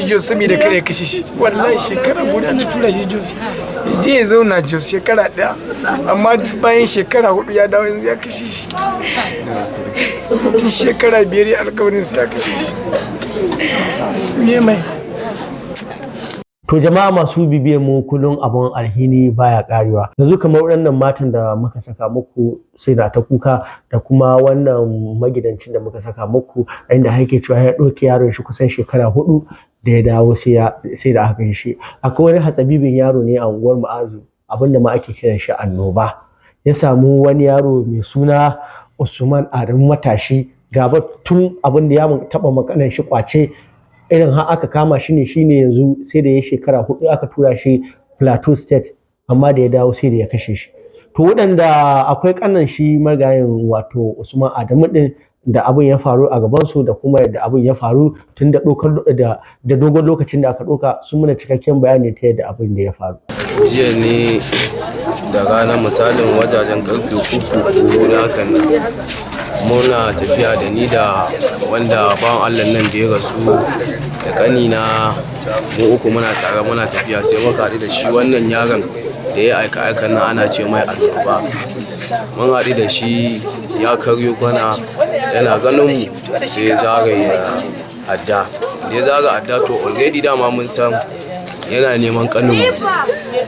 Jos saboda kare kashe shi wallahi shekara guda na tura shi Jos je ya zauna Jos shekara ɗaya amma bayan shekara 4 ya dawo yanzu ya kashe shi tun shekara 5 ya alƙawarin sai ya kashe shi me mai. To jama'a masu bibiyar mu kullum abun alhini baya karewa. Yanzu kamar waɗannan matan da muka saka muku sai da ta kuka da kuma wannan magidancin da muka saka muku inda haike cewa ya ɗauke yaron shi kusan shekara 4 da ya dawo sai da aka yi shi. Akwai wani hatsabibin yaro ne a unguwar Ma'azu abinda ma ake kiran shi annoba. Ya samu wani yaro mai suna Usman Adamu matashi gaba tun abin da ya taɓa makanan shi kwace irin har aka kama shi ne shine yanzu sai da ya shekara 4 aka tura shi Plateau State amma da ya dawo sai da ya kashe shi. To waɗanda akwai ƙanan shi magayin wato Usman Adamu din da abin ya faru a gaban su da kuma yadda abin ya faru tun da dogon lokacin da aka ɗauka sun muna cikakken bayani ta yadda abin da ya faru. Jiya ne da ranar misalin wajajen karfe 3 da hakan muna tafiya da ni da wanda bawan Allah nan da ya rasu da kanina mu uku muna tare muna tafiya sai muka haɗu da shi wannan yaron da ya aika aikan nan ana ce mai annoba. Mun haɗu da shi ya karyo kwana yana ganin mu sai ya zagaye adda da ya zaga adda to already dama mun san yana neman kaninmu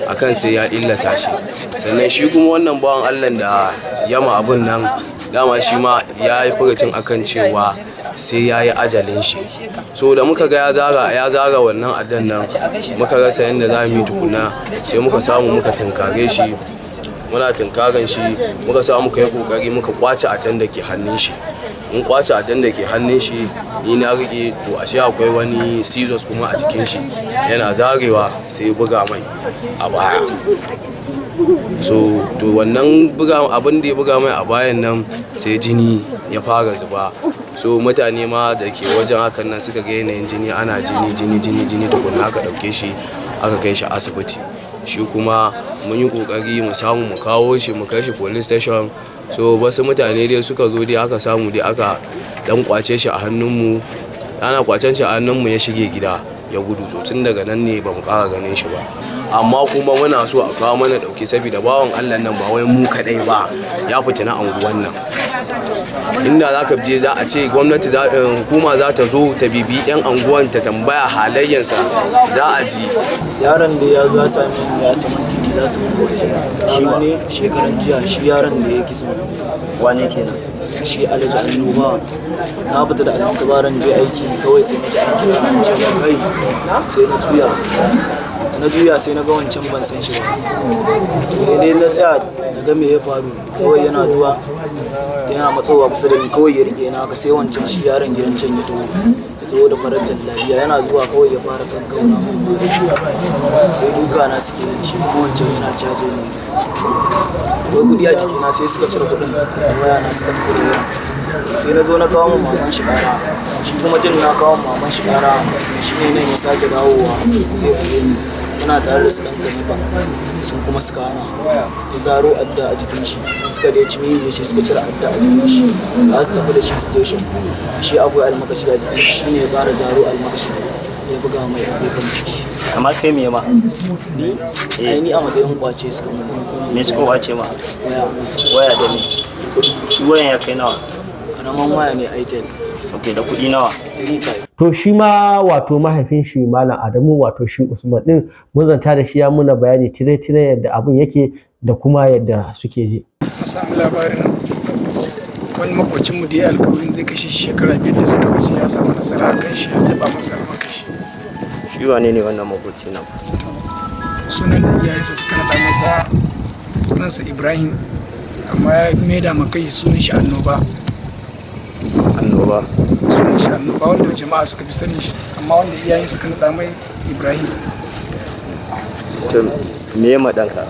akan sai ya illata shi sannan shi kuma wannan bawan Allah da yama abun nan dama shi ma ya yi furucin akan cewa sai ya yi ajalin shi. So da muka ga ya zaga wannan addan nan muka rasa yadda za mu yi tukuna sai muka samu muka tunkare shi muna tunkaran shi muka samu muka yi kokari muka kwace addan da ke hannun shi. Mun kwace addan da ke hannun shi ni na rike to ashe akwai wani scissors kuma a jikin shi yana zarewa sai buga mai a baya. So to wannan abin da ya buga mai a bayan nan sai jini ya fara zuba. So mutane ma da ke wajen hakan nan suka ga yanayin jini ana jini tukunna aka dauke shi aka kai shi asibiti. Shi kuma mun yi kokari mu samu mu kawo shi mu kai shi police station. So wasu mutane dai suka zo dai aka samu dai aka dan kwace shi a hannunmu ana kwacen shi a hannunmu ya shige gida ya gudu. So tun daga nan ne ba mu ƙara ganin shi ba amma kuma muna so a kawo mana dauki saboda bawan Allah nan ba wai mu kadai ba ya fita na anguwan nan. Inda za ka je za a ce gwamnati hukuma za ta zo ta bibi yan anguwan ta tambaya halayyansa za a ji. Yaron da ya zo ya same ni ya saman titi za su kwace shi ne shekaran jiya shi yaron da ya kisan wane kenan shi Alhaji Annoba. Na fita da asusubaran je aiki kawai sai na ji an kira nan ce kai sai na juya sai na ga wancan ban san shi ba. To dai na tsaya na ga me ya faru kawai yana zuwa yana matsowa kusa da ni kawai ya rike na haka sai wancan shi yaron gidan can ya taho da farar jallabiya yana zuwa kawai ya fara gaggauna mun sai duka na suke yi shi kuma wancan yana caje ni akwai kudi a jikina sai suka cire kudin da waya na suka tafi da waya sai na zo na kawo maman shi kara shi kuma jin na kawo maman shi kara shi ne nan ya sake dawowa zai buge ni muna tare da su dan kalifa sun kuma suka hana ya zaro adda a jikin shi suka da ci mimi shi suka cire adda a jikin shi za su tafi da shi station shi akwai almakashi a jikin shi ne ya fara zaro almakashi ya buga mai a gefen ciki. Amma kai me ma ni ni a matsayin kwace suka mun. Me suka kwace ma? Waya da ni da kudi. Shi wayan ya kai nawa? Karaman waya ne Itel. Okay, da kudi nawa? 35. To shi ma wato mahaifin shi Malam Adamu wato shi Usman din mun zanta da shi ya muna bayani tire yadda abun yake da kuma yadda suke ji. Mun samu labarin wani makocinmu da ya alkawarin zai kashe shekara 5 da suka wuce ya samu nasara a kan shi ya daba masa almakashi. Shi wane ne wannan makoci nan? Sunan da iyayensa suka naɗa masa sunansa Ibrahim amma ya maida ma kai sunan shi Annoba. Annoba. sunan shi Annoba, wanda jama'a suka fi sani shi, amma wanda iyayen suka naɗa mai Ibrahim. To me ya maɗanka?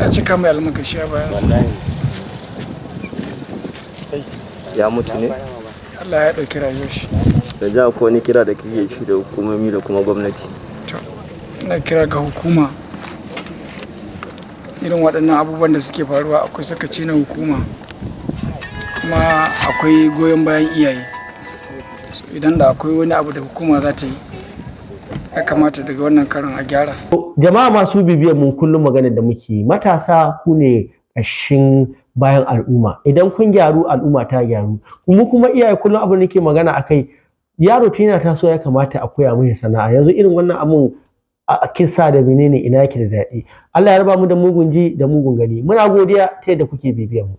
Ya cika mai almakashi a bayansa. Ya mutu ne? Allah ya ɗauki rayuwar shi. Da ja ko ni kira da kike shi da hukumomi da kuma gwamnati. To, ina kira ga hukuma, irin waɗannan abubuwan da suke faruwa akwai sakaci na hukuma, kuma akwai goyon bayan iyaye. So, idan da akwai wani abu da hukuma za ta yi, ya kamata daga wannan karin a gyara. Jama'a masu bibiyar mu kullum maganar da muke, matasa ku ne ƙashin bayan al'umma. Idan kun gyaru, al'umma ta gyaru. Kuma iyaye kullum abin da ke magana akai, yaro tun yana taso ya kamata a koya mai sana'a. Yanzu irin wannan abun a kisa da menene ina yake da daɗi. Allah ya raba mu da mugun ji da mugun gani. Muna godiya ta yadda kuke bibiyar mu.